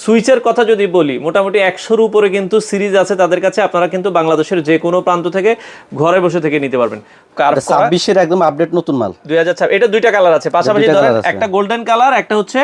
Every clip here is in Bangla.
সুইচের কথা যদি বলি, মোটামুটি 100-র উপরে কিন্তু সিরিজ আছে তাদের কাছে। আপনারা কিন্তু বাংলাদেশের যে কোনো প্রান্ত থেকে ঘরে বসে থেকে নিতে পারবেন। 26 এর একদম আপডেট নতুন মাল 2026। এটা দুইটা কালার আছে পাশাপাশি, ধরেন একটা গোল্ডেন কালার, একটা হচ্ছে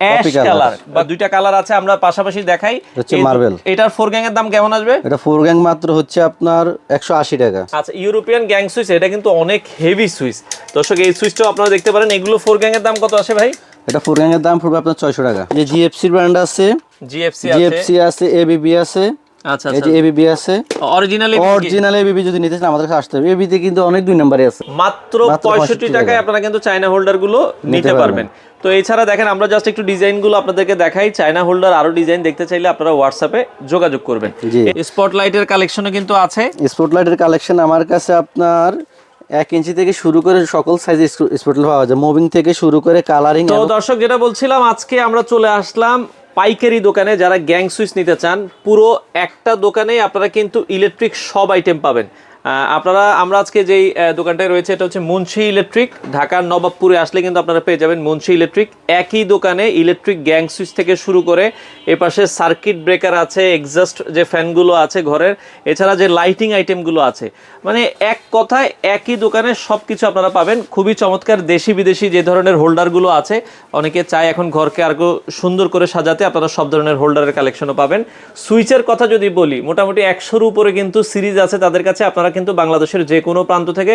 অ্যাশ কালার, বা দুইটা কালার আছে, আমরা পাশাপাশি দেখাই। হচ্ছে মার্বেল। এটার 4 গ্যাং এর দাম কেমন আসবে? এটা 4 গ্যাং মাত্র হচ্ছে আপনার 180 টাকা। আচ্ছা, ইউরোপিয়ান গ্যাং সুইচ, এটা কিন্তু অনেক হেভি সুইচ দর্শক। এই সুইচটাও আপনারা দেখতে পারেন। এগুলো 4 গ্যাং এর দাম কত আসে ভাই? এটা 4 গ্যাং এর দাম পড়বে আপনার 600 টাকা। এই জিএফসি ব্র্যান্ড আছে, জিএফসি আছে, এবিবি আছে। আচ্ছা এই যে এবিবি আছে, অরিজিনাল এবিবি যদি নিতে চান আমাদের কাছে আসতে হবে। এবিবি কিন্তু অনেক 2 নম্বরে আছে। মাত্র 65 টাকায় আপনারা কিন্তু চায়না হোল্ডার গুলো নিতে পারবেন। তো এছাড়া দেখেন, আমরা জাস্ট একটু ডিজাইন গুলো আপনাদেরকে দেখাই। চায়না হোল্ডার আরো ডিজাইন দেখতে চাইলে আপনারা হোয়াটসঅ্যাপে যোগাযোগ করবেন। স্পটলাইটের কালেকশনও কিন্তু আছে। স্পটলাইটের কালেকশন আমার কাছে আপনার 1 ইঞ্চি থেকে শুরু করে সকল সাইজের স্পটলাইট পাওয়া যায়, মুভিং থেকে শুরু করে কালারিং। তো দর্শক, যেটা বলছিলাম, আজকে আমরা চলে আসলাম পাইকারি দোকানে। যারা গ্যাং সুইচ নিতে চান, পুরো একটা দোকানেই আপনারা কিন্তু ইলেকট্রিক সব আইটেম পাবেন। আমরা আজকে যেই দোকানটায় রয়েছে, এটা হচ্ছে মুন্সি ইলেকট্রিক। ঢাকার নবাবপুরে আসলে কিন্তু আপনারা পেয়ে যাবেন মুন্সি ইলেকট্রিক। একই দোকানে ইলেকট্রিক গ্যাং সুইচ থেকে শুরু করে এপাশে সার্কিট ব্রেকার আছে, এক্সস্ট যে ফ্যানগুলো আছে ঘরের, এছাড়া যে লাইটিং আইটেমগুলো আছে, মানে এক কথায় একই দোকানে সব কিছু আপনারা পাবেন। খুবই চমৎকার দেশি বিদেশি যে ধরনের হোল্ডারগুলো আছে, অনেকে চায় এখন ঘরকে আরো সুন্দর করে সাজাতে, আপনারা সব ধরনের হোল্ডারের কালেকশনও পাবেন। সুইচের কথা যদি বলি, মোটামুটি 100-র উপরে কিন্তু সিরিজ আছে তাদের কাছে। আপনারা কিন্তু বাংলাদেশের যে কোনো প্রান্ত থেকে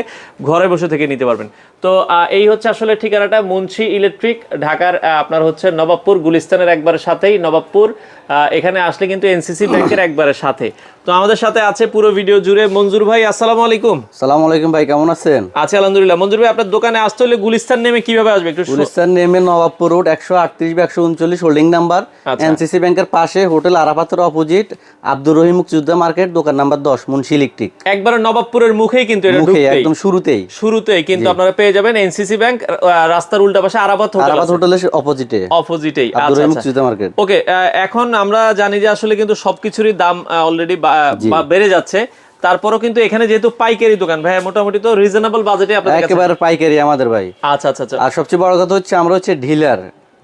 ঘরে বসে থেকে নিতে পারবেন। তো এই হচ্ছে আসলে ঠিকানাটা, মুন্সি ইলেকট্রিক, ঢাকার আপনার হচ্ছে নবাবপুর গুলিস্তানের একবারে সাথেই নবাবপুর। এখানে আসলে কিন্তু এনসিসি ব্যাংকের একবারে সাথে। তো আমাদের সাথে আছে পুরো ভিডিও জুড়ে মঞ্জুর ভাই। আসসালামু আলাইকুম। আসসালামু আলাইকুম ভাই, কেমন আছেন? আছি আলহামদুলিল্লাহ। মঞ্জুর ভাই, আপনার দোকানে আসতে হলে গুলিস্তান নেমে কিভাবে আসবে একটু? গুলিস্তান নেমে Nawabpur road 138-139 holding number, NCC ব্যাংকের পাশে হোটেল আরাফাতের অপোজিট আব্দুর রহিম মুক্তিযোদ্ধা মার্কেট, দোকান নাম্বার 10, মুন্সি ইলেকট্রিক। একবারে নবাবপুরের মুখেই কিন্তু, এটা মুখে একদম শুরুতেই কিন্তু আপনারা পেয়ে যাবেন এনসিসি ব্যাংক, রাস্তার উল্টা পাশে আরাফাত হোটেলের অপোজিটেই আব্দুর রহিম মুক্তিযোদ্ধা মার্কেট। ওকে, এখন আমরা জানি যে আসলে কিন্তু সবকিছুরই দাম অলরেডি বেড়ে যাচ্ছে। তারপরও কিন্তু এখানে যেহেতু পাইকারি দোকান ভাই, মোটামুটি তো রিজনেবল বাজেটে আপনাদের কাছে একেবারে পাইকারি আমাদের ভাই। আচ্ছা। আর সবচেয়ে বড় কথা হচ্ছে আমরা হচ্ছে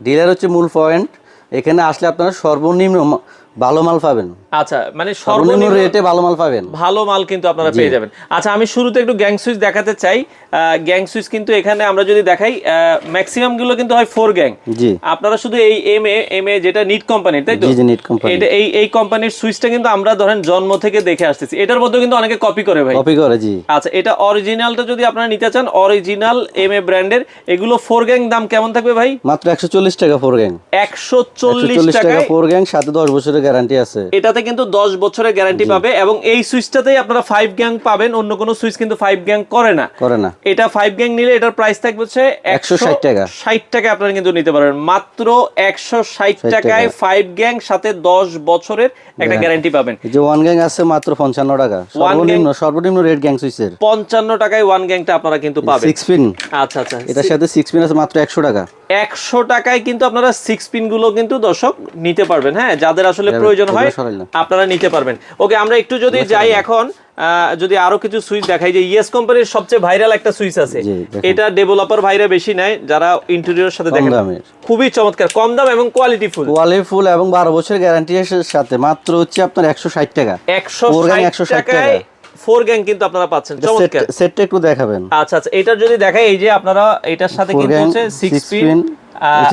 ডিলার হচ্ছে মূল পয়েন্ট। এখানে আসলে আপনারা সর্বনিম্ন ভালো মাল পাবেন। আচ্ছা, মানে সর্বনিম্ন রেটে ভালো মাল পাবেন, ভালো মাল কিন্তু আপনারা পেয়ে যাবেন। আচ্ছা, আমি শুরুতে একটু গ্যাং সুইচ দেখাতে চাই। গ্যাং সুইচ কিন্তু এখানে আমরা যদি দেখাই, ম্যাক্সিমাম গুলো কিন্তু হয় 4 গ্যাং। জি, আপনারা শুধু এই এম এ যেটা নিট কোম্পানির, তাই তো? জি, নিট কোম্পানি। এটা এই কোম্পানির সুইচটা কিন্তু আমরা ধরেন জন্ম থেকে দেখে আসতেছি। এটার মধ্যে কিন্তু অনেকে কপি করে ভাই, কপি করে। জি, আচ্ছা, এটা অরিজিনালটা যদি আপনারা নিতে চান, অরিজিনাল এম এ ব্র্যান্ডের এগুলো 4 গ্যাং দাম কেমন থাকবে ভাই? মাত্র 140 টাকা 4 গ্যাং। 140 টাকা 4 গ্যাং, সাথে 10 বছরের গ্যারান্টি আছে। এটাতে কিন্তু 10 বছরের গ্যারান্টি পাবে, এবং এই সুইচটাতেই আপনারা 5 গ্যাং পাবেন। অন্য কোনো সুইচ কিন্তু 5 গ্যাং করে না। এটা 5 গ্যাং নিলে এটার প্রাইস থাকবে হচ্ছে 160 টাকা। 60 টাকা আপনারা কিন্তু নিতে পারবেন। মাত্র 160 টাকায় 5 গ্যাং সাথে 10 বছরের একটা গ্যারান্টি পাবেন। এই যে 1 গ্যাং আছে মাত্র 55 টাকা, সর্বনিম্ন রেট গ্যাং সুইচের 55 টাকায় 1 গ্যাংটা আপনারা কিন্তু পাবেন। 6 পিন। আচ্ছা, এটার সাথে 6 পিন আছে মাত্র 100 টাকা। 100 টাকায় কিন্তু আপনারা 6 পিন গুলো কিন্তু দর্শক নিতে পারবেন। হ্যাঁ, যাদের আসলে প্রয়োজন হয় আপনারা নিতে পারবেন। ওকে, আমরা একটু যদি যাই এখন, যদি আরো কিছু সুইচ দেখাই, যে ইএস কোম্পানির সবচেয়ে ভাইরাল একটা সুইচ আছে। এটা ডেভেলপার ভাইরা বেশি নেয়, যারা ইন্টেরিয়র সাথে দেখেন, খুবই চমৎকার, কম দাম এবং কোয়ালিটি ফুল এবং 12 বছরের গ্যারান্টির সাথে মাত্র হচ্ছে আপনার 160 টাকা। 160 টাকায় 4 গ্যাং কিন্তু আপনারা পাচ্ছেন। চমৎকার। সেটটা একটু দেখাবেন। আচ্ছা, এটার যদি দেখাই, এই যে আপনারা এটার সাথে কিন্তু হচ্ছে 6 পিন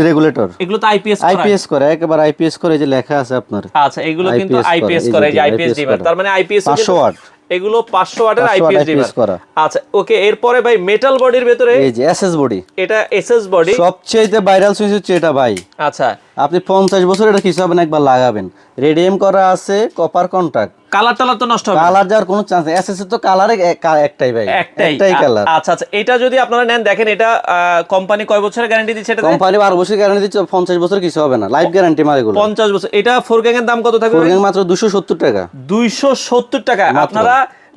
রেগুলেটর। এগুলো তো আইপিএস করে, একেবারে আইপিএস করে, যে লেখা আছে আপনার। আচ্ছা, এগুলো কিন্তু আইপিএস করে, এই যে আইপিএস ডিমার, তার মানে আইপিএস 500 ওয়াট। এগুলো 500 ওয়াটের আইপিএস ডিমার করা। আচ্ছা, ওকে, এরপরে ভাই মেটাল বডির ভিতরে এই যে এসএস বডি, এটা এসএস বডি সবচেয়ে ভাইরাল সুইচ হচ্ছে এটা ভাই। আচ্ছা, আপনি 50 বছর এটা কিছু হবে না, একবার লাগাবেন। রেডিয়াম করা আছে, কপার কন্টাক্ট। কালার তো নষ্ট হবে না, কালার যাওয়ার কোনো চান্স নেই। এসএস এর তো কালার একটাই ভাই, একটাই কালার। আচ্ছা, এটা যদি আপনারা নেন, দেখেন এটা কোম্পানি কয় বছরের গ্যারান্টি দিচ্ছে? এটা কোম্পানি 12 বছরের গ্যারান্টি দিচ্ছে, 50 বছর কিছু হবে না, লাইফ গ্যারান্টি মাল এগুলো। 50 বছর। এটা 4 গ্যাং এর দাম কত থাকবে? 4 গ্যাং মাত্র 270 টাকা। 270 টাকা। আপনারা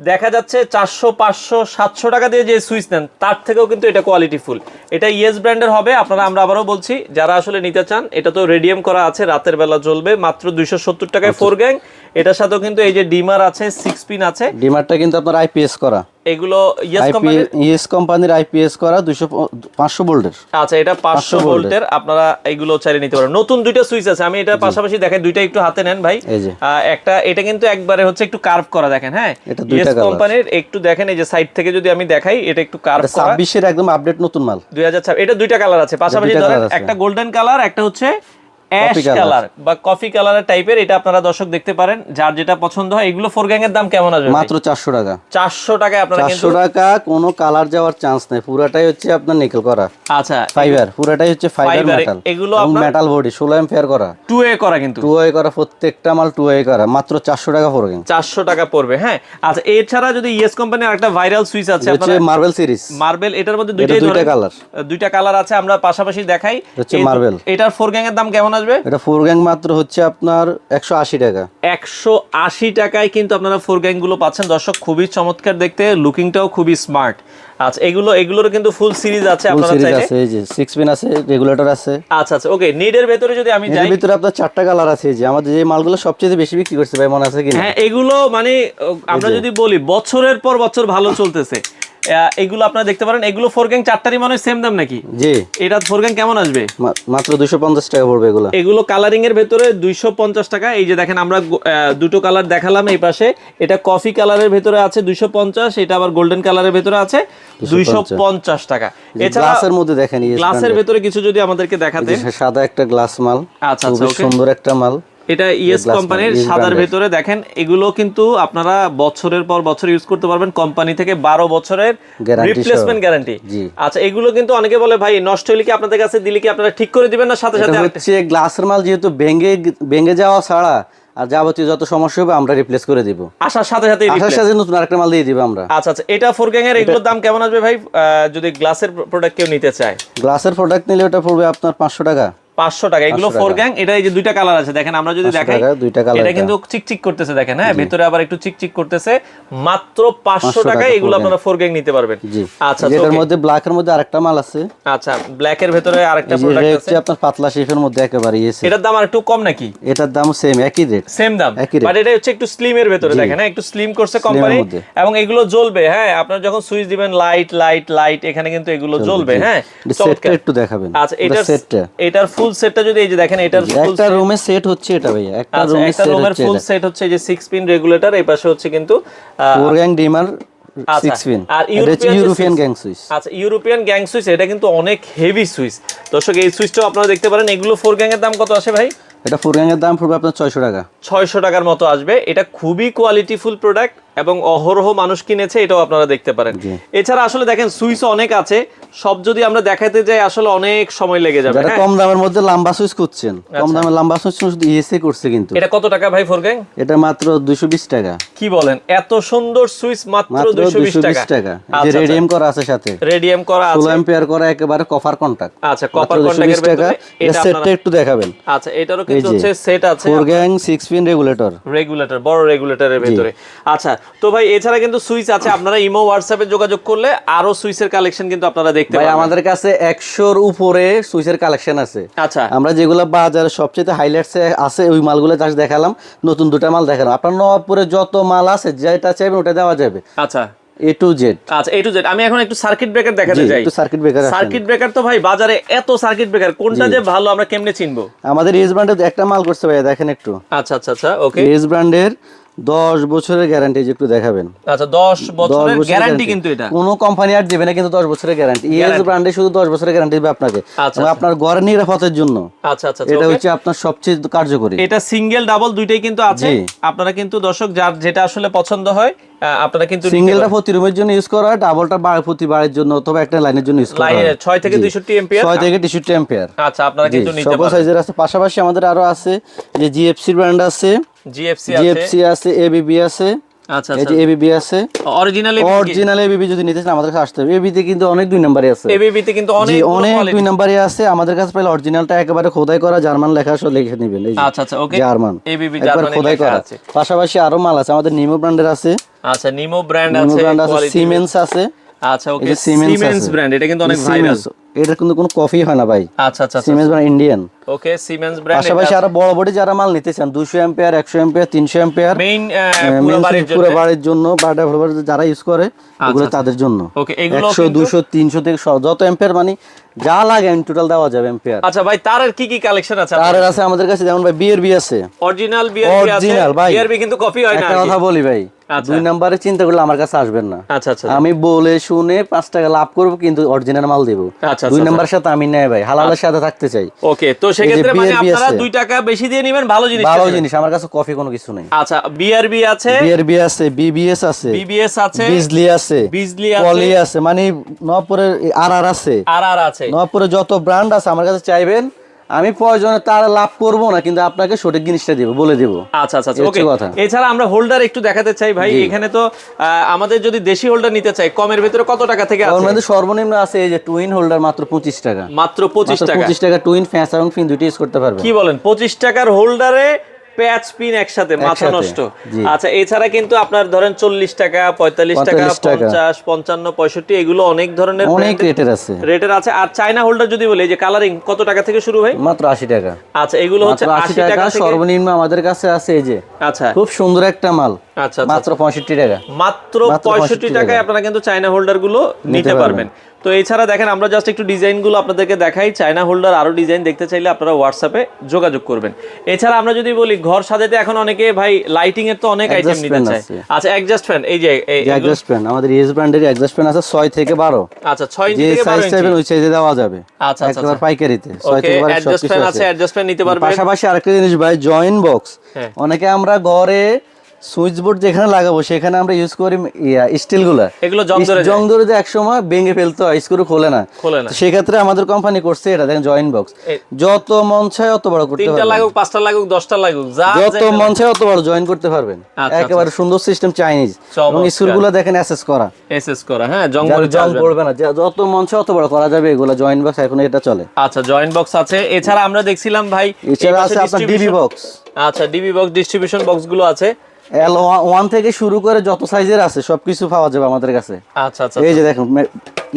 দেখা যাচ্ছে 400, 500, 700 টাকা দিয়ে যে সুইচ নেন, তার থেকেও কিন্তু এটা কোয়ালিটি ফুল। এটা ইএস ব্র্যান্ডের হবে। আমরা আবারও বলছি, যারা আসলে নিতে চান, এটা তো রেডিয়াম করা আছে, রাতের বেলা জ্বলবে। মাত্র 270 টাকায় 4 গ্যাং, এটার সাথেও কিন্তু এই যে ডিমার আছে, 6 পিন আছে। ডিমারটা কিন্তু আপনার আইপিএস করা, এগুলো ইএস কোম্পানির আইপিএস করা 500 ভোল্টের। আচ্ছা, এটা 500 ভোল্টের, আপনারা এগুলো চাইলে নিতে পারেন। নতুন দুইটা সুইচ আছে, আমি এটা পাশাপাশি দেখাই, দুইটা একটু হাতে নেন ভাই। একটা এটা কিন্তু একবারে হচ্ছে একটু কার্ভ করা, দেখেন। হ্যাঁ, ইএস কোম্পানির একটু দেখেন, এই যে সাইড থেকে যদি আমি দেখাই, এটা একটু কার্ভ করা, 26 এর একদম আপডেট নতুন মাল 2026। এটা দুইটা কালার আছে পাশাপাশি, ধরেন একটা গোল্ডেন কালার, একটা হচ্ছে অ্যাশ কালার বা কফি কালারের টাইপের। এটা আপনারা দর্শক দেখতে পারেন, যার যেটা পছন্দ হয়। এগুলো 4 গ্যাং এর দাম কেমন আসবে? মাত্র 400 টাকা। 400 টাকায় আপনারা কিন্তু 400 টাকা, কোনো কালার যাওয়ার চান্স নাই, পুরোটাই হচ্ছে আপনার নিকেল করা। আচ্ছা, ফাইবার, পুরোটাই হচ্ছে ফাইবার মেটাল। এগুলো আপনার মেটাল বডি 16 এম্পিয়ার করা, 2A করা, কিন্তু 2A করা, প্রত্যেকটা মাল 2A করা, মাত্র 400 টাকা পড়বে। 400 টাকা পড়বে। হ্যাঁ, আচ্ছা, এছাড়া যদি ইএস কোম্পানির আরেকটা ভাইরাল সুইচ আছে হচ্ছে মার্বেল সিরিজ। মার্বেল, এটার মধ্যে দুইটা কালার, দুইটা কালার আছে, আমরা পাশাপাশি দেখাই। হচ্ছে মার্বেল। এটার 4 গ্যাং এর দাম কেমন আসবে? এটা 4 গ্যাং মাত্র হচ্ছে আপনার 180 টাকা। 180 টাকায় কিন্তু আপনারা 4 গ্যাং গুলো পাচ্ছেন দর্শক, খুবই চমৎকার দেখতে, লুকিংটাও খুবই স্মার্ট। আচ্ছা, এগুলোর কিন্তু ফুল সিরিজ আছে, আপনারা চাইলে আছে, এই যে 6 পিন আছে, রেগুলেটর আছে। আচ্ছা আচ্ছা, ওকে। নিডের ভেতরে যদি আমি যাই, এর ভিতরে আপনার 4টা কালার আছে। যে আমাদের যে মালগুলো সবচেয়ে বেশি বিক্রি করছে ভাই, মনে আছে কি? হ্যাঁ, এগুলো মানে আমরা যদি বলি বছরের পর বছর ভালো চলতেছে। এগুলো আপনারা দেখতে পারেন, এগুলো 4 গ্যাং 4টারই মনে হয় সেম দাম নাকি? জি। এটা 4 গ্যাং কেমন আসবে? মাত্র 250 টাকা পড়বে এগুলো। এগুলো কালারিং এর ভেতরে 250 টাকা। এই যে দেখেন, আমরা দুটো কালার দেখালাম এই পাশে, এটা কফি কালারের ভেতরে আছে 250, এটা আবার গোল্ডেন কালারের ভেতরে আছে 250 টাকা। এছাড়া গ্লাসের মধ্যে দেখেন, গ্লাসের ভেতরে কিছু যদি আমাদেরকে দেখাতে, সাদা একটা গ্লাস মাল। আচ্ছা, খুব সুন্দর একটা মাল। এটা ইএস কোম্পানির সাদার ভেতরে দেখেন, এগুলো কিন্তু আপনারা বছরের পর বছর ইউজ করতে পারবেন, কোম্পানি থেকে 12 বছরের রিপ্লেসমেন্ট গ্যারান্টি। আচ্ছা, এগুলো কিন্তু অনেকে বলে ভাই নষ্ট হলে কি আপনাদের কাছে দিলে কি আপনারা ঠিক করে দিবেন না সাথে সাথে? হচ্ছে গ্লাসের মাল যেহেতু ভেঙে যাওয়া ছাড়া আর যাবতীয় যত সমস্যা হবে আমরা রিপ্লেস করে দিব, আসার সাথে সাথে নতুন আরেকটা মাল দিয়ে দিব আমরা। আচ্ছা আচ্ছা, এটা 4 গ্যাং এর, এগুলোর দাম কেমন আসবে ভাই যদি গ্লাসের প্রোডাক্ট কেউ নিতে চায়? গ্লাসের প্রোডাক্ট নিলে ওটা পড়বে আপনার 500 টাকা। 500 টাকা। এগুলো 4 গ্যাং। এটা এই যে দুইটা কালার আছে, দেখেন আমরা যদি দেখাই, এটা কিন্তু চিকচিক করতেছে, দেখেন। হ্যাঁ, ভিতরে আবার একটু চিকচিক করতেছে। মাত্র 500 টাকায় এগুলো আপনারা 4 গ্যাং নিতে পারবেন। আচ্ছা, এর মধ্যে ব্ল্যাকের মধ্যে আরেকটা মাল আছে। আচ্ছা, ব্ল্যাকের ভেতরে আরেকটা প্রোডাক্ট আছে, এটা আপনার পাতলা শেফের মধ্যে একেবারে ইয়েছে। এটার দাম আরেকটু কম নাকি? এটার দাম সেম, একই রেট, সেম দাম, বাট এটা হচ্ছে একটু স্লিম এর ভেতরে, দেখেন একটু স্লিম করছে কোম্পানি, এবং এগুলো জ্বলবে। হ্যাঁ, আপনারা যখন সুইচ দিবেন, লাইট লাইট লাইট এখানে কিন্তু এগুলো জ্বলবে। হ্যাঁ, সেটটা একটু দেখাবেন। আচ্ছা, এটার ফুল সেটটা যদি এই যে দেখেন, এটার একটা রুমে সেট হচ্ছে এটা ভাই, একটা রুমের ফুল সেট হচ্ছে এই যে 6 পিন রেগুলেটর, এই পাশে হচ্ছে কিন্তু 4 গ্যাং ডিমার 6 পিন। আর ইউরোপিয়ান গ্যাং সুইচ। আচ্ছা, ইউরোপিয়ান গ্যাং সুইচ, এটা কিন্তু অনেক হেভি সুইচ দর্শক। এই সুইচটাও আপনারা দেখতে পারেন। এগুলো 4 গ্যাং এর দাম কত আসে ভাই? এটা 4 গ্যাং এর দাম পড়বে আপনার 600 টাকা। 600 টাকার মতো আসবে। এটা খুবই কোয়ালিটিফুল প্রোডাক্ট এবং অহরহ মানুষ কিনেছে, এটাও আপনারা দেখতে পারেন। এছাড়া আসলে দেখেন সুইচ অনেক আছে, সব যদি আমরা দেখাতে যাই আসলে অনেক সময় লেগে যাবে। যারা কম দামের মধ্যে লম্বা সুইচ খুঁজছেন, কম দামের লম্বা সুইচ শুধু ইএসএ করছে কিন্তু। এটা কত টাকা ভাই 4 গ্যাং? এটা মাত্র 220 টাকা। কি বলেন, এত সুন্দর সুইচ মাত্র 220 টাকা? যে রেডিয়াম করা আছে সাথে, রেডিয়াম করা আছে, 16 এম্পিয়ার করা, একেবারে কপার কন্টাক্ট। আচ্ছা, কপার কন্টাক্টের ভেতরে এটা সেটটা একটু দেখাবেন। আচ্ছা, এটারও কিন্তু হচ্ছে সেট আছে, 4 গ্যাং 6 পিন রেগুলেটর, বড় রেগুলেটরের ভেতরে। আচ্ছা, তো ভাই এছাড়া কিন্তু সুইচ আছে, আপনারা ইমো হোয়াটসঅ্যাপে যোগাযোগ করলে আরো সুইচের কালেকশন কিন্তু আপনারা দেখতে পাবেন। আমাদের কাছে 100 এর উপরে সুইচের কালেকশন আছে। আচ্ছা, আমরা যেগুলো বাজারে সবচেয়ে হাইলাইটস আছে ওই মালগুলো জাস্ট দেখালাম, নতুন দুটো মাল দেখালাম। আপনার নবাবপুরে যত মাল আছে যেটা চাইবেন ওটা দেওয়া যাবে। আচ্ছা, A to Z। আচ্ছা, A to Z। আমি এখন একটু সার্কিট ব্রেকার দেখাতে যাই। সার্কিট ব্রেকার তো ভাই বাজারে এত সার্কিট ব্রেকার, কোনটা যে ভালো আমরা কেমনে চিনবো? আমাদের এস ব্র্যান্ডের একটা মাল করছে ভাই, দেখেন একটু। আচ্ছা আচ্ছা আচ্ছা, ওকে। এস ব্র্যান্ডের 10 বছরের গ্যারান্টি, একটু দেখাবেন। আচ্ছা, 10 বছরের গ্যারান্টি, কিন্তু এটা কোনো কোম্পানি আর দিবে না, কিন্তু 10 বছরের গ্যারান্টি। এস ব্র্যান্ডে শুধু 10 বছরের গ্যারান্টি দিবে আপনাকে, এবং আপনার ঘরের নিরাপত্তার জন্য। আচ্ছা আচ্ছা, এটা হচ্ছে আপনার সবচেয়ে কার্যকরী। এটা সিঙ্গেল ডাবল দুইটাই কিন্তু আছে। আপনারা কিন্তু দর্শক যার যেটা আসলে পছন্দ হয় আপনারা কিন্তু সিঙ্গেলটা প্রতি রুমের জন্য ইউজ করা হয়, ডাবলটা প্রতি বাড়ির জন্য অথবা একটা লাইনের জন্য ইউজ করা হয়। লাইনে 6 থেকে 62 এম্পিয়ার, 6 থেকে 63 এম্পিয়ার। আচ্ছা, আপনারা কিন্তু নিতে পারেন। সকল সাইজের আছে। পাশাপাশি আমাদের আরো আছে, যে জিএফসি ব্র্যান্ড আছে, জিএফসি আছে, এবিবি আছে। আচ্ছা, এই যে এবিবি আছে, অরিজিনাল এবিবি যদি নিতে চান আমাদের কাছে আসতে হবে। এবিবি তে কিন্তু অনেক 2 নম্বরে আছে, এবিবি তে কিন্তু অনেক 2 নম্বরে আছে। আমাদের কাছে পাইলে অরিজিনালটা একেবারে খোদাই করা জার্মান লেখা সহ লিখে নেবেন। এই যে আচ্ছা আচ্ছা, ওকে, জার্মান, এবিবি জার্মান খোদাই করা আছে। পাশাপাশি আরো মাল আছে, আমাদের নিমো ব্র্যান্ডের আছে। আচ্ছা, নিমো ব্র্যান্ড আছে, সিমেন্স আছে। আচ্ছা ওকে, সিমেন্স ব্র্যান্ড, এটা কিন্তু অনেক ভাইরাল। এটা কিন্তু কোনো কফি হয় না ভাই। আচ্ছা আচ্ছা, সিমেন্স ব্র্যান্ড ইন্ডিয়ান। ওকে, সিমেন্স ব্র্যান্ড। পাশাপাশি আরো বড় বড় যারা মাল নিতে চান 200 অ্যাম্পিয়ার, 100 অ্যাম্পিয়ার, 300 অ্যাম্পিয়ার মেইন পুরো বাড়ির জন্য বা ডেভেলপার যারা ইউজ করে এগুলো তাদের জন্য। ওকে, এগুলো 100 200 300 থেকে যত অ্যাম্পিয়ার মানে যা লাগে টোটাল দেওয়া যাবে অ্যাম্পিয়ার। আচ্ছা ভাই, তারের কি কি কালেকশন আছে? তারের আছে আমাদের কাছে যেমন ভাই বিআরবি আছে, অরিজিনাল বিআরবি আছে। বিআরবি কিন্তু কপি হয় না। একটা কথা বলি ভাই, 2 নম্বরে চিন্তা করলে আমার কাছে আসবেন না। আচ্ছা আচ্ছা, আমি বলে শুনে 5 টাকা লাভ করব কিন্তু অরিজিনাল মাল দেব। আচ্ছা 2 নম্বরের সাথে আমি নাই ভাই, হালালের সাথে থাকতে চাই। ওকে, তো সেক্ষেত্রে মানে আপনারা 2 টাকা বেশি দিয়ে নেবেন ভালো জিনিস। ভালো জিনিস, আমার কাছে কফি কোনো কিছু নাই। আচ্ছা, বিআরবি আছে, বিবিএস আছে, আছে, বিজলি আছে, পলি আছে, মানে নবপুরের আরআর আছে, নবপুরের যত ব্র্যান্ড আছে আমার কাছে চাইবেন। আমি প্রয়োজনে তার লাভ করব না, কিন্তু আপনাকে সঠিক জিনিসটা দেব, বলে দেব। আচ্ছা আচ্ছা, ওকে। এছাড়া আমরা হোল্ডার একটু দেখাতে চাই ভাই। এখানে তো আমাদের যদি দেশি হোল্ডার নিতে চাই কমের ভিতরে কত টাকা থেকে আছে? আমাদের সর্বনিম্ন আছে এই যে টুইন হোল্ডার মাত্র 25 টাকা। মাত্র 25 টাকা টুইন ফ্যাস এবং ফিন দুটো ইউজ করতে পারবেন। কি বলেন, 25 টাকার হোল্ডারে প্যাচ পিন একসাথে, মাথা নষ্ট। আচ্ছা, এছাড়া কিন্তু আপনার ধরেন 40 টাকা, 45 টাকা, 50, 55, 65 এগুলো অনেক ধরনের অনেক রেটের আছে। আর চায়না হোল্ডার যদি বলি, এই যে কালারিং কত টাকা থেকে শুরু হয়? মাত্র 80 টাকা। আচ্ছা, এগুলো হচ্ছে 80 টাকা সর্বনিম্ন আমাদের কাছে আছে। এই যে আচ্ছা, খুব সুন্দর একটা মাল। আচ্ছা, মাত্র 65 টাকা। মাত্র 65 টাকায় আপনারা কিন্তু চায়না হোল্ডার গুলো নিতে পারবেন। তো এছাড়া দেখেন, আমরা জাস্ট একটু ডিজাইন গুলো আপনাদেরকে দেখাই। চায়না হোল্ডার আরো ডিজাইন দেখতে চাইলে আপনারা হোয়াটসঅ্যাপে যোগাযোগ করবেন। এছাড়া আমরা যদি বলি ঘর সাজাতে, এখন অনেকে ভাই লাইটিং এর তো অনেক আইটেম নিতে চায়। আচ্ছা, এক্সজস্ট ফ্যান, এই যে এক্সজস্ট ফ্যান আমাদের ইএস ব্র্যান্ডের এক্সজস্ট ফ্যান আছে 6 থেকে 12। আচ্ছা, 6 ইঞ্চি থেকে 12 ইঞ্চি ওই সাইজে দেওয়া যাবে। আচ্ছা আচ্ছা, একবার পাইকারিতে 6 থেকে 12 এক্সজস্ট ফ্যান আছে, এক্সজস্ট ফ্যান নিতে পারবেন। পাশাপাশি আরেকটা জিনিস ভাই, জয়েন্ট বক্স। অনেকে আমরা ঘরে সুইচ বোর্ড যেখানে লাগাবো সেখানে আমরা ইউজ করি স্টিল গুলা, এগুলো জং ধরে যে একসময় ভেঙে ফেলতে হয়, স্ক্রু খোলে না। সেক্ষেত্রে আমাদের কোম্পানি করছে এটা, দেখেন জয়েন্ট বক্স। যত মন চায় অত বড় করতে পারবেন, 3টা লাগুক, 5টা লাগুক, 10টা লাগুক, যত মন চায় অত বড় জয়েন করতে পারবেন। একেবারে সুন্দর সিস্টেম, চাইনিজ। এবং স্ক্রুগুলো দেখেন এসএস করা, হ্যাঁ, জং পড়বে না। যত মন চায় অত বড় করা যাবে এগুলো জয়েন্ট বক্স, এখন এটা চলে। আচ্ছা, জয়েন্ট বক্স আছে। এছাড়া আমরা দেখছিলাম ভাই, এছাড়া আছে আপনার ডিবি বক্স। আচ্ছা, ডিবি বক্স, ডিস্ট্রিবিউশন বক্স গুলো আছে। L1 থেকে শুরু করে যত সাইজের আছে সবকিছু পাওয়া যাবে আমাদের কাছে। আচ্ছা আচ্ছা, এই যে দেখুন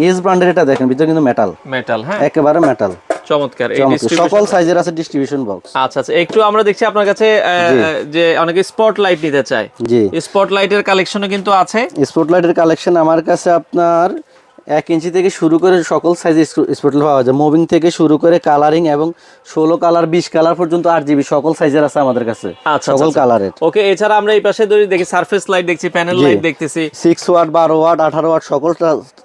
ইএস ব্র্যান্ডের, এটা দেখেন ভিতরে কিন্তু মেটাল, হ্যাঁ, একেবারে মেটাল। চমৎকার, এই সকল সাইজের আছে ডিস্ট্রিবিউশন বক্স। আচ্ছা আচ্ছা, একটু আমরা দেখছি আপনার কাছে যে অনেকে স্পটলাইট নিতে চায়। জি, স্পটলাইটের কালেকশনও কিন্তু আছে। স্পটলাইটের কালেকশন আমার কাছে আপনার 1 ইঞ্চি থেকে শুরু করে সকল সাইজের স্পটলাইট পাওয়া যায়। মুভিং থেকে শুরু করে কালারিং এবং 16 কালার 20 কালার পর্যন্ত RGB সকল সাইজের আছে আমাদের কাছে, সকল কালারের। ওকে, এছাড়া আমরা এই পাশে দেখি সারফেস লাইট দেখছি, প্যানেল লাইট দেখতেছি, 6 ওয়াট, 12 ওয়াট, 18 ওয়াট সকল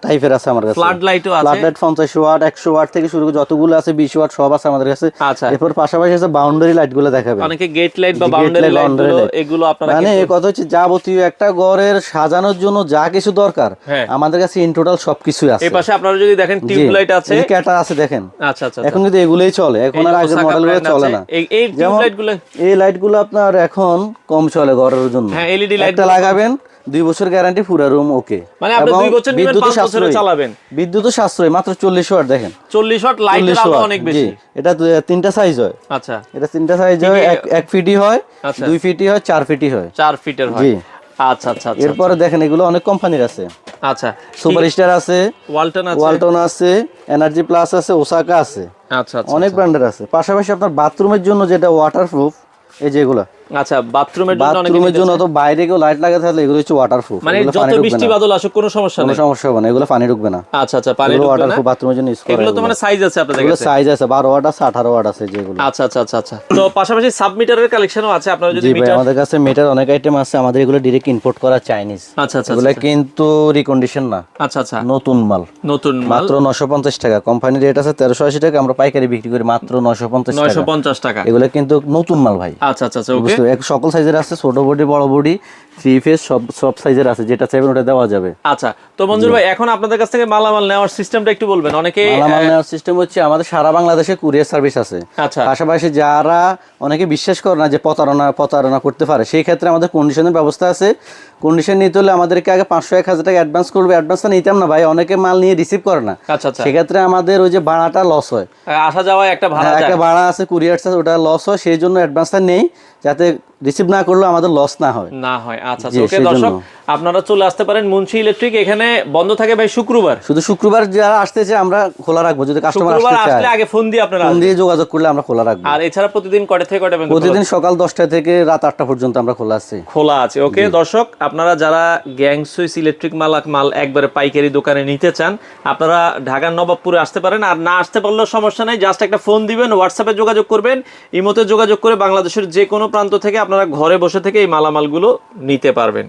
টাইপের আছে আমার কাছে। ফ্লাড লাইটও আছে, ফ্লাড লাইট 50 ওয়াট, 100 ওয়াট থেকে শুরু করে যতগুলো আছে 20 ওয়াট সব আছে আমাদের কাছে। আচ্ছা, এরপর পাশাপাশি আছে বাউন্ডারি লাইট গুলো দেখাবেন, অনেকে গেট লাইট বা বাউন্ডারি লাইট গুলো, এগুলো আপনারা মানে এই কথা হচ্ছে যাবতীয় একটা ঘরের সাজানোর জন্য যা কিছু দরকার আমাদের কাছে ইন টোটাল সবকিছু আছে। এই পাশে আপনারা যদি দেখেন টিউব লাইট আছে, এই ক্যাটা আছে দেখেন। আচ্ছা আচ্ছা, এখন কিন্তু এগুলোই চলে, এখন আর আগের মডেলগুলো চলে না। এই টিউব লাইটগুলো, এই লাইটগুলো আপনার এখন কম চলে ঘরের জন্য। হ্যাঁ, এলইডি লাইট লাগাবেন 2 বছর গ্যারান্টি, পুরো রুম ওকে। মানে আপনি 2 বছর নিবেন, 5 বছর চালাবেন। বিদ্যুৎ সাশ্রয়, মাত্র 40 ওয়াট দেখেন। 40 ওয়াট লাইটের আলো অনেক বেশি। এটা 3টা সাইজ হয়। আচ্ছা, এটা 3টা সাইজ হয়, 1 ফিটই হয়, 2 ফিটই হয়, 4 ফিটই হয়। 4 ফিটের হয়। আচ্ছা আচ্ছা, এরপরে দেখেন এগুলো অনেক কোম্পানির আছে। আচ্ছা, সুপারস্টার আছে, ওয়ালটন আছে, এনার্জি প্লাস আছে, ওসাকা আছে। আচ্ছা আচ্ছা, অনেক ব্র্যান্ডের আছে। পাশাপাশি আপনার বাথরুমের জন্য যেটা ওয়াটারপ্রুফ, এই যে এগুলা। আচ্ছা, বাথরুমের জন্য তো বাইরে কেউ লাইট লাগাতে থাকলে এগুলো হচ্ছে ওয়াটারপ্রুফ, মানে যত বৃষ্টি বাদল আসুক কোনো সমস্যা নেই, কোনো সমস্যা হবে না, এগুলো পানি ঢুকবে না। আচ্ছা আচ্ছা, পানি ঢুকবে না, ওয়াটারপ্রুফ বাথরুমের জন্য ইউজ করা। এগুলো তো মানে সাইজ আছে আপনাদের কাছে? এগুলো সাইজ আছে 12 ওয়াট আছে, 18 ওয়াট আছে যেগুলো। আচ্ছা আচ্ছা আচ্ছা আচ্ছা, তো পাশাপাশি সাবমিটারের কালেকশনও আছে আপনারা যদি মিটার। আমাদের কাছে মিটার অনেক আইটেম আছে, আমাদের এগুলো ডাইরেক্ট ইম্পোর্ট করা চাইনিজ। আচ্ছা আচ্ছা, এগুলো কিন্তু রিকন্ডিশন না। আচ্ছা আচ্ছা, নতুন মাল, মাত্র 950 টাকা। কোম্পানি রেট আছে 1380 টাকা, আমরা পাইকারি বিক্রি করি মাত্র 950 টাকা। এগুলো কিন্তু নতুন মাল ভাই। আচ্ছা আচ্ছা, ওকে, সকল সাইজের আছে, ছোট বডি, বড় বডি, 3 ফেজ সব সাইজের আছে, যেটা চাইবেন ওটা দেওয়া যাবে। আচ্ছা, তো মঞ্জুর ভাই, এখন আপনাদের কাছ থেকে মালামাল নেওয়ার সিস্টেমটা একটু বলবেন। অনেকে মালামাল নেওয়ার সিস্টেম হচ্ছে আমাদের সারা বাংলাদেশে কুরিয়ার সার্ভিস আছে। আচ্ছা, পাশাপাশি যারা অনেকে বিশ্বাস করে না যে প্রতারণা করতে পারে, সেই ক্ষেত্রে আমাদের কন্ডিশনের ব্যবস্থা আছে। কন্ডিশন নিতে হলে আমাদেরকে আগে 500-1000 টাকা অ্যাডভান্স করবে। অ্যাডভান্সটা নিতাম না ভাই, অনেকে মাল নিয়ে রিসিভ করে না। আচ্ছা আচ্ছা, সেক্ষেত্রে আমাদের ওই যে ভাড়াটা লস হয়, আসা যাওয়া একটা ভাড়া আছে, কুরিয়ার চার্জ, ওটা লস হয়। সেই জন্য অ্যাডভান্সটা নেই, যাতে রিসিভ না করলেও আমাদের লস না হয়। আচ্ছা, ওকে দর্শক, আপনারা চলে আসতে পারেন মুন্সি ইলেকট্রিক। এখানে বন্ধ থাকে ভাই শুক্রবার, শুধু শুক্রবার যারা আসতেছে আমরা খোলা রাখবো, যদি কাস্টমার শুক্রবার আসতে আসলে চায় আগে ফোন দিয়ে আপনারা ফোন আসবেন। দিয়ে যোগাযোগ করলে আমরা খোলা রাখবো। আর এছাড়া প্রতিদিন কয়টা থেকে কয়টা পর্যন্ত প্রতিদিন সকাল 10টা থেকে রাত 8টা পর্যন্ত আমরা খোলা আছি। খোলা আছে? ওকে দর্শক, আপনারা যারা গ্যাং সুইচ ইলেকট্রিক মাল একবারে পাইকারি দোকানে নিতে চান, আপনারা ঢাকার নবাবপুরে আসতে পারেন। আর না আসতে পারলেও সমস্যা নাই, জাস্ট একটা ফোন দিবেন, হোয়াটসঅ্যাপে যোগাযোগ করবেন, ইমোতে যোগাযোগ করে বাংলাদেশের যে কোনো প্রান্ত থেকে আপনারা ঘরে বসে থেকে এই মালামালগুলো নিতে পারবেন।